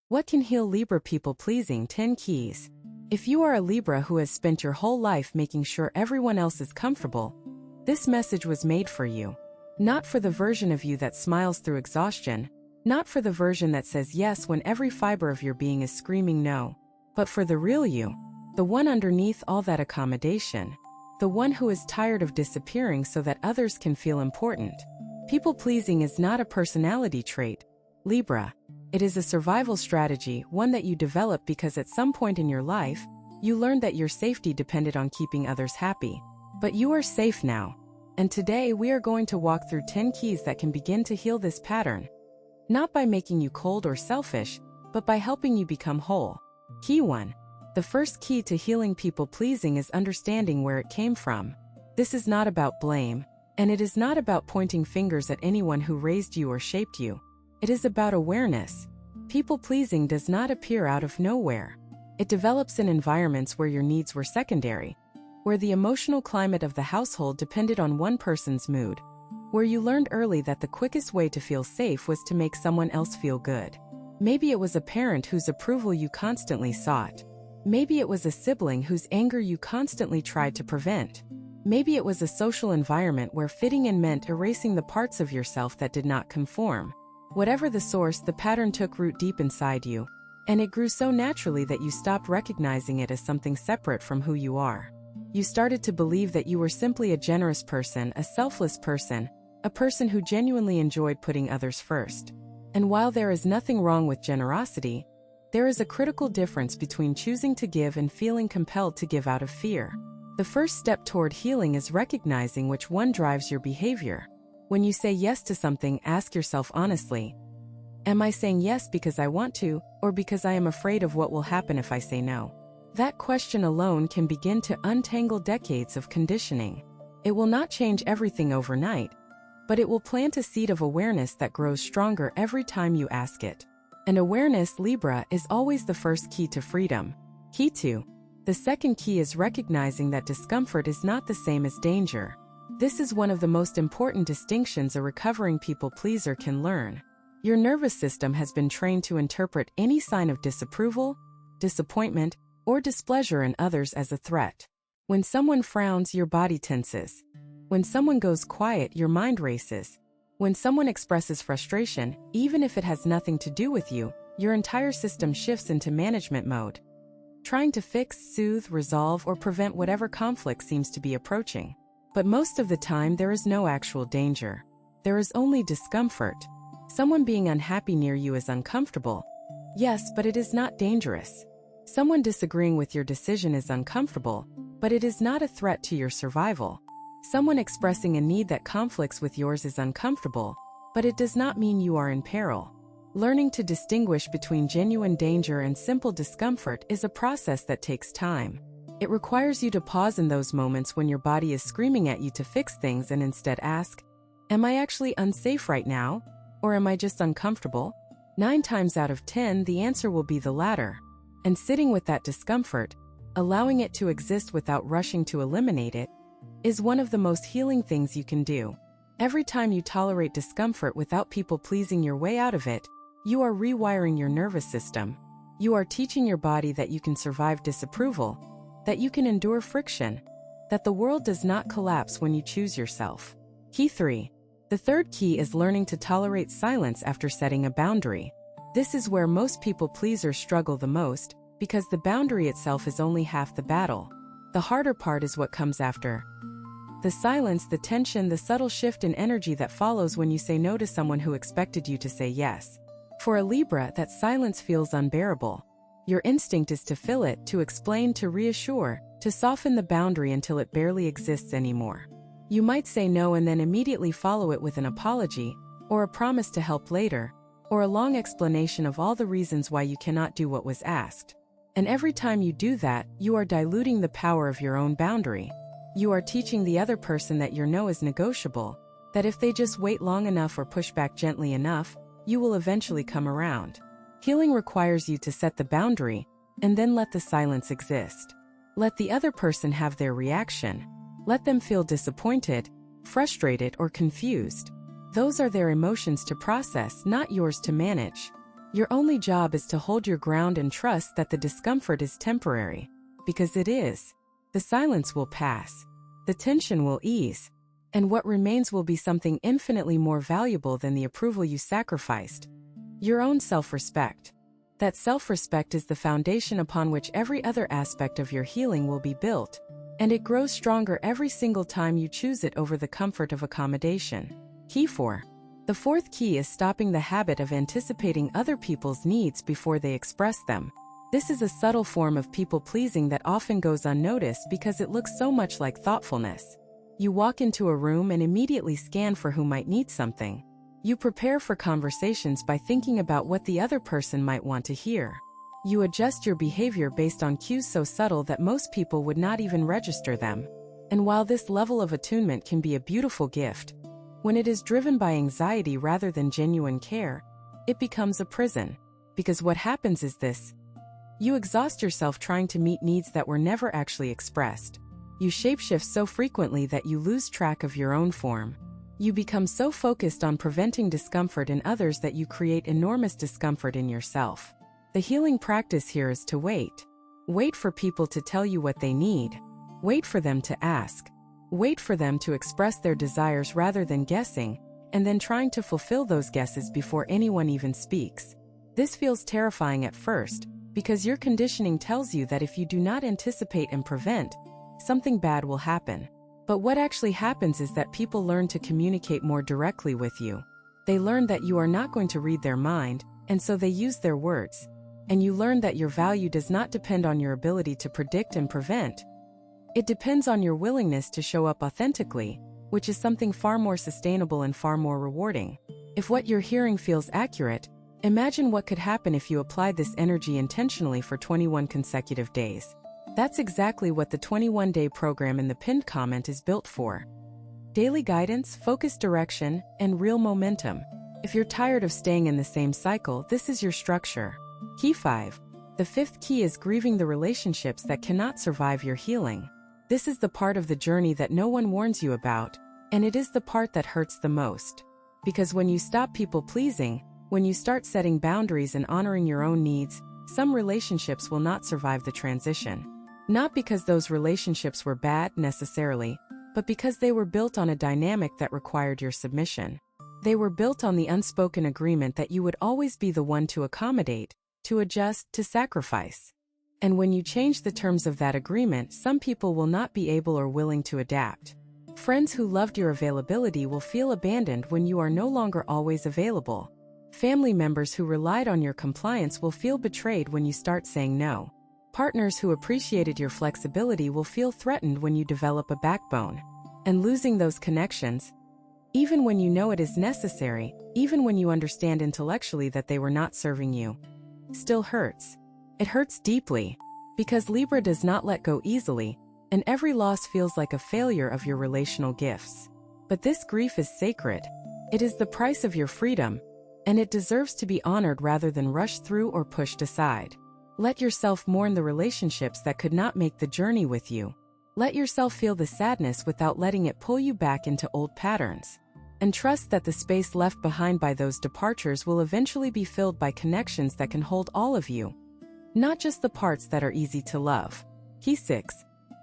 What can heal Libra people-pleasing? 10 keys. If you are a Libra who has spent your whole life making sure everyone else is comfortable, this message was made for you. Not for the version of you that smiles through exhaustion, not for the version that says yes when every fiber of your being is screaming no, but for the real you, the one underneath all that accommodation, the one who is tired of disappearing so that others can feel important. People-pleasing is not a personality trait, Libra. It is a survival strategy, one that you develop because at some point in your life, you learned that your safety depended on keeping others happy. But you are safe now. And today we are going to walk through 10 keys that can begin to heal this pattern. Not by making you cold or selfish, but by helping you become whole. Key 1. The first key to healing people-pleasing is understanding where it came from. This is not about blame, and it is not about pointing fingers at anyone who raised you or shaped you. It is about awareness. People-pleasing does not appear out of nowhere. It develops in environments where your needs were secondary, where the emotional climate of the household depended on one person's mood, where you learned early that the quickest way to feel safe was to make someone else feel good. Maybe it was a parent whose approval you constantly sought. Maybe it was a sibling whose anger you constantly tried to prevent. Maybe it was a social environment where fitting in meant erasing the parts of yourself that did not conform. Whatever the source, the pattern took root deep inside you, and it grew so naturally that you stopped recognizing it as something separate from who you are. You started to believe that you were simply a generous person, a selfless person, a person who genuinely enjoyed putting others first. And while there is nothing wrong with generosity, there is a critical difference between choosing to give and feeling compelled to give out of fear. The first step toward healing is recognizing which one drives your behavior. When you say yes to something, ask yourself honestly, am I saying yes because I want to, or because I am afraid of what will happen if I say no? That question alone can begin to untangle decades of conditioning. It will not change everything overnight, but it will plant a seed of awareness that grows stronger every time you ask it. And awareness, Libra, is always the first key to freedom. Key 2. The second key is recognizing that discomfort is not the same as danger. This is one of the most important distinctions a recovering people-pleaser can learn. Your nervous system has been trained to interpret any sign of disapproval, disappointment, or displeasure in others as a threat. When someone frowns, your body tenses. When someone goes quiet, your mind races. When someone expresses frustration, even if it has nothing to do with you, your entire system shifts into management mode, trying to fix, soothe, resolve, or prevent whatever conflict seems to be approaching. But most of the time, there is no actual danger. There is only discomfort. Someone being unhappy near you is uncomfortable. Yes, but it is not dangerous. Someone disagreeing with your decision is uncomfortable, but it is not a threat to your survival. Someone expressing a need that conflicts with yours is uncomfortable, but it does not mean you are in peril. Learning to distinguish between genuine danger and simple discomfort is a process that takes time. It requires you to pause in those moments when your body is screaming at you to fix things and instead ask, am I actually unsafe right now? Or am I just uncomfortable? 9 times out of 10, the answer will be the latter. And sitting with that discomfort, allowing it to exist without rushing to eliminate it, is one of the most healing things you can do. Every time you tolerate discomfort without people-pleasing your way out of it, you are rewiring your nervous system. You are teaching your body that you can survive disapproval, that you can endure friction, that the world does not collapse when you choose yourself. Key 3. The third key is learning to tolerate silence after setting a boundary. This is where most people-pleasers struggle the most, because the boundary itself is only half the battle. The harder part is what comes after. The silence, the tension, the subtle shift in energy that follows when you say no to someone who expected you to say yes. For a Libra, that silence feels unbearable. Your instinct is to fill it, to explain, to reassure, to soften the boundary until it barely exists anymore. You might say no and then immediately follow it with an apology, or a promise to help later, or a long explanation of all the reasons why you cannot do what was asked. And every time you do that, you are diluting the power of your own boundary. You are teaching the other person that your no is negotiable, that if they just wait long enough or push back gently enough, you will eventually come around. Healing requires you to set the boundary, and then let the silence exist. Let the other person have their reaction. Let them feel disappointed, frustrated, or confused. Those are their emotions to process, not yours to manage. Your only job is to hold your ground and trust that the discomfort is temporary. Because it is. The silence will pass. The tension will ease. And what remains will be something infinitely more valuable than the approval you sacrificed. Your own self-respect. That self-respect is the foundation upon which every other aspect of your healing will be built, and it grows stronger every single time you choose it over the comfort of accommodation. Key 4. The fourth key is stopping the habit of anticipating other people's needs before they express them. This is a subtle form of people-pleasing that often goes unnoticed because it looks so much like thoughtfulness. You walk into a room and immediately scan for who might need something. You prepare for conversations by thinking about what the other person might want to hear. You adjust your behavior based on cues so subtle that most people would not even register them. And while this level of attunement can be a beautiful gift, when it is driven by anxiety rather than genuine care, it becomes a prison. Because what happens is this: you exhaust yourself trying to meet needs that were never actually expressed. You shapeshift so frequently that you lose track of your own form. You become so focused on preventing discomfort in others that you create enormous discomfort in yourself. The healing practice here is to wait. Wait for people to tell you what they need. Wait for them to ask. Wait for them to express their desires rather than guessing, and then trying to fulfill those guesses before anyone even speaks. This feels terrifying at first, because your conditioning tells you that if you do not anticipate and prevent, something bad will happen. But what actually happens is that people learn to communicate more directly with you. They learn that you are not going to read their mind, and so they use their words. And you learn that your value does not depend on your ability to predict and prevent. It depends on your willingness to show up authentically, which is something far more sustainable and far more rewarding. If what you're hearing feels accurate, imagine what could happen if you applied this energy intentionally for 21 consecutive days. That's exactly what the 21-day program in the pinned comment is built for. Daily guidance, focused direction, and real momentum. If you're tired of staying in the same cycle, this is your structure. Key 5. The fifth key is grieving the relationships that cannot survive your healing. This is the part of the journey that no one warns you about, and it is the part that hurts the most. Because when you stop people-pleasing, when you start setting boundaries and honoring your own needs, some relationships will not survive the transition. Not because those relationships were bad, necessarily, but because they were built on a dynamic that required your submission. They were built on the unspoken agreement that you would always be the one to accommodate, to adjust, to sacrifice. And when you change the terms of that agreement, some people will not be able or willing to adapt. Friends who loved your availability will feel abandoned when you are no longer always available. Family members who relied on your compliance will feel betrayed when you start saying no. Partners who appreciated your flexibility will feel threatened when you develop a backbone. And losing those connections, even when you know it is necessary, even when you understand intellectually that they were not serving you, still hurts. It hurts deeply, because Libra does not let go easily, and every loss feels like a failure of your relational gifts. But this grief is sacred. It is the price of your freedom, and it deserves to be honored rather than rushed through or pushed aside. Let yourself mourn the relationships that could not make the journey with you. Let yourself feel the sadness without letting it pull you back into old patterns. And trust that the space left behind by those departures will eventually be filled by connections that can hold all of you, not just the parts that are easy to love. Key 6.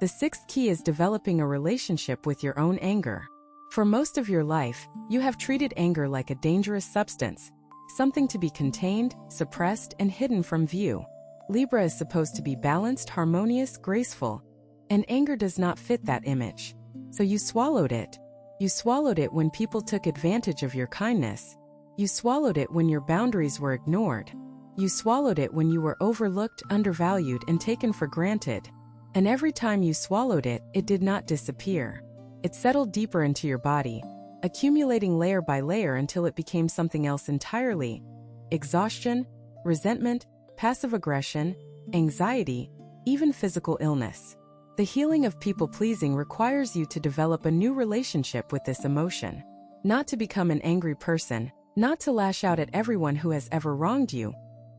The sixth key is developing a relationship with your own anger. For most of your life, you have treated anger like a dangerous substance, something to be contained, suppressed, and hidden from view. Libra is supposed to be balanced, harmonious, graceful, and anger does not fit that image. So you swallowed it. You swallowed it when people took advantage of your kindness. You swallowed it when your boundaries were ignored. You swallowed it when you were overlooked, undervalued, and taken for granted. And every time you swallowed it, it did not disappear. It settled deeper into your body, accumulating layer by layer until it became something else entirely. Exhaustion, resentment, passive aggression, anxiety, even physical illness. The healing of people-pleasing requires you to develop a new relationship with this emotion. Not to become an angry person, not to lash out at everyone who has ever wronged you,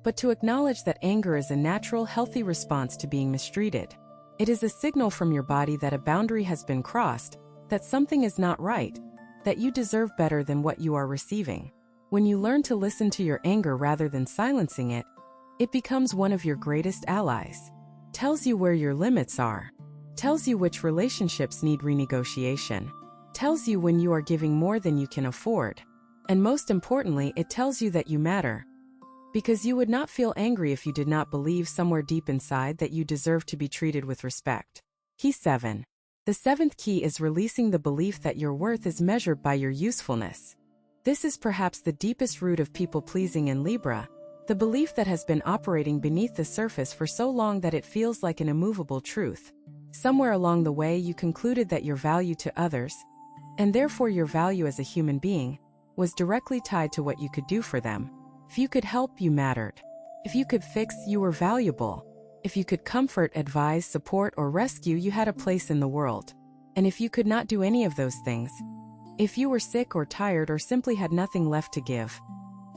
but to acknowledge that anger is a natural, healthy response to being mistreated. It is a signal from your body that a boundary has been crossed, that something is not right, that you deserve better than what you are receiving. When you learn to listen to your anger rather than silencing it, it becomes one of your greatest allies. Tells you where your limits are. Tells you which relationships need renegotiation. Tells you when you are giving more than you can afford. And most importantly, it tells you that you matter. Because you would not feel angry if you did not believe somewhere deep inside that you deserve to be treated with respect. Key 7. The 7th key is releasing the belief that your worth is measured by your usefulness. This is perhaps the deepest root of people-pleasing in Libra, the belief that has been operating beneath the surface for so long that it feels like an immovable truth. Somewhere along the way you concluded that your value to others, and therefore your value as a human being, was directly tied to what you could do for them. If you could help, you mattered. If you could fix, you were valuable. If you could comfort, advise, support, or rescue, you had a place in the world. And if you could not do any of those things, if you were sick or tired or simply had nothing left to give,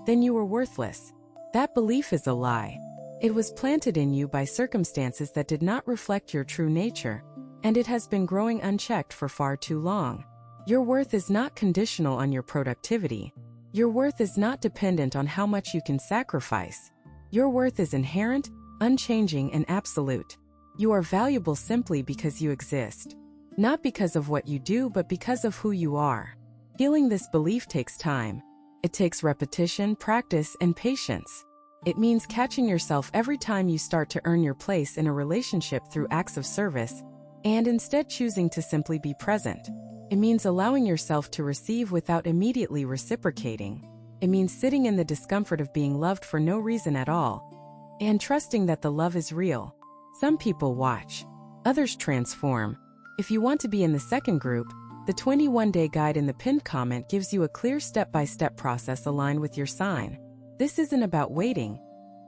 then you were worthless. That belief is a lie. It was planted in you by circumstances that did not reflect your true nature, and it has been growing unchecked for far too long. Your worth is not conditional on your productivity. Your worth is not dependent on how much you can sacrifice. Your worth is inherent, unchanging, and absolute. You are valuable simply because you exist. Not because of what you do, but because of who you are. Healing this belief takes time. It takes repetition, practice, and patience. It means catching yourself every time you start to earn your place in a relationship through acts of service, and instead choosing to simply be present. It means allowing yourself to receive without immediately reciprocating. It means sitting in the discomfort of being loved for no reason at all, and trusting that the love is real. Some people watch, others transform. If you want to be in the second group, the 21-day guide in the pinned comment gives you a clear step-by-step process aligned with your sign. This isn't about waiting,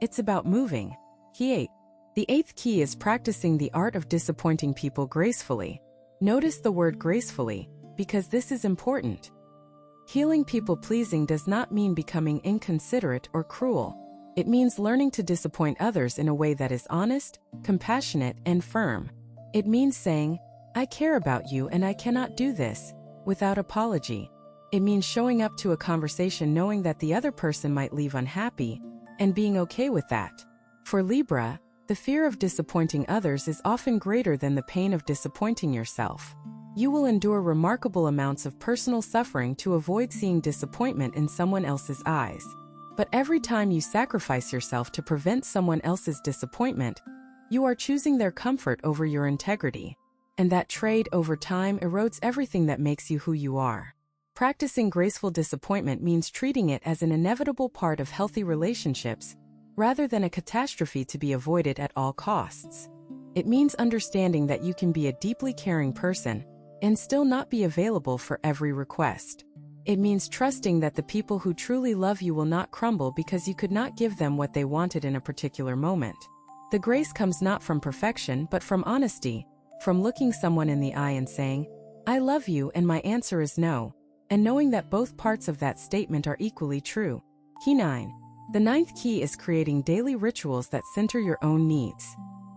it's about moving. Key 8. The 8th key is practicing the art of disappointing people gracefully. Notice the word gracefully, because this is important. Healing people-pleasing does not mean becoming inconsiderate or cruel. It means learning to disappoint others in a way that is honest, compassionate, and firm. It means saying, "I care about you and I cannot do this," without apology. It means showing up to a conversation knowing that the other person might leave unhappy, and being okay with that. For Libra, the fear of disappointing others is often greater than the pain of disappointing yourself. You will endure remarkable amounts of personal suffering to avoid seeing disappointment in someone else's eyes. But every time you sacrifice yourself to prevent someone else's disappointment, you are choosing their comfort over your integrity. And that trade over time erodes everything that makes you who you are. Practicing graceful disappointment means treating it as an inevitable part of healthy relationships, rather than a catastrophe to be avoided at all costs. It means understanding that you can be a deeply caring person and still not be available for every request. It means trusting that the people who truly love you will not crumble because you could not give them what they wanted in a particular moment. The grace comes not from perfection but from honesty, from looking someone in the eye and saying, "I love you and my answer is no," and knowing that both parts of that statement are equally true. Key 9. The 9th key is creating daily rituals that center your own needs.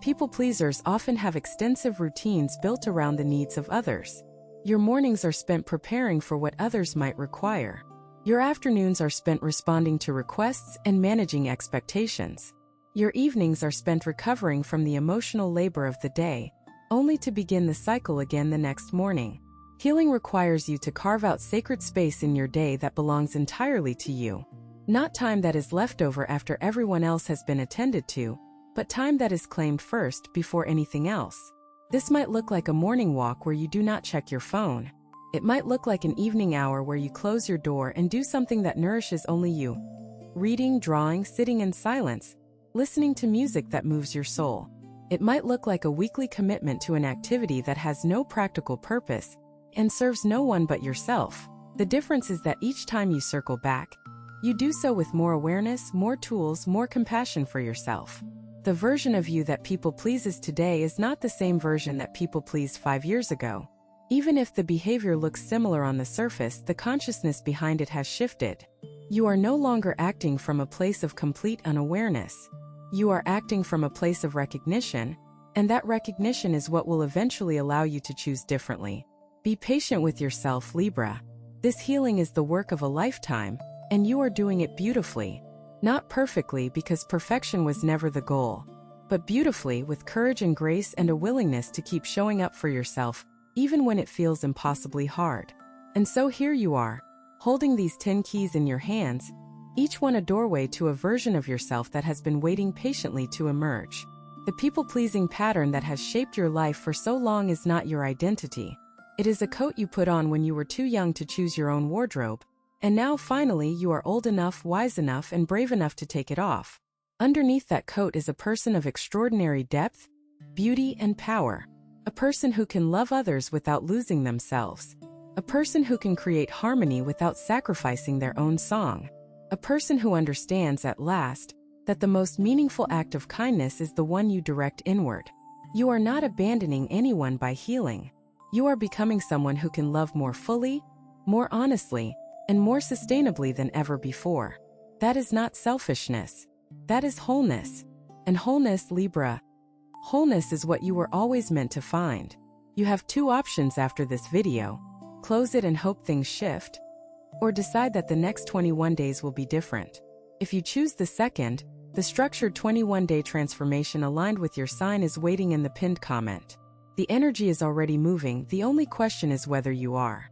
People-pleasers often have extensive routines built around the needs of others. Your mornings are spent preparing for what others might require. Your afternoons are spent responding to requests and managing expectations. Your evenings are spent recovering from the emotional labor of the day, only to begin the cycle again the next morning. Healing requires you to carve out sacred space in your day that belongs entirely to you. Not time that is left over after everyone else has been attended to, but time that is claimed first before anything else. This might look like a morning walk where you do not check your phone. It might look like an evening hour where you close your door and do something that nourishes only you. Reading, drawing, sitting in silence, listening to music that moves your soul. It might look like a weekly commitment to an activity that has no practical purpose and serves no one but yourself. The difference is that each time you circle back, you do so with more awareness, more tools, more compassion for yourself. The version of you that people pleases today is not the same version that people pleased 5 years ago. Even if the behavior looks similar on the surface, the consciousness behind it has shifted. You are no longer acting from a place of complete unawareness. You are acting from a place of recognition, and that recognition is what will eventually allow you to choose differently. Be patient with yourself, Libra. This healing is the work of a lifetime, And you are doing it beautifully. Not perfectly, because perfection was never the goal, but beautifully, with courage and grace and a willingness to keep showing up for yourself, even when it feels impossibly hard. And so here you are, holding these 10 keys in your hands, each one a doorway to a version of yourself that has been waiting patiently to emerge. The people-pleasing pattern that has shaped your life for so long is not your identity. It is a coat you put on when you were too young to choose your own wardrobe, and now finally you are old enough, wise enough, and brave enough to take it off. Underneath that coat is a person of extraordinary depth, beauty, and power. A person who can love others without losing themselves. A person who can create harmony without sacrificing their own song. A person who understands at last that the most meaningful act of kindness is the one you direct inward. You are not abandoning anyone by healing. You are becoming someone who can love more fully, more honestly, and more sustainably than ever before. That is not selfishness. That is wholeness. And wholeness, Libra. Wholeness is what you were always meant to find. You have two options after this video: close it and hope things shift, or decide that the next 21 days will be different. If you choose the second, the structured 21-day transformation aligned with your sign is waiting in the pinned comment. The energy is already moving, the only question is whether you are.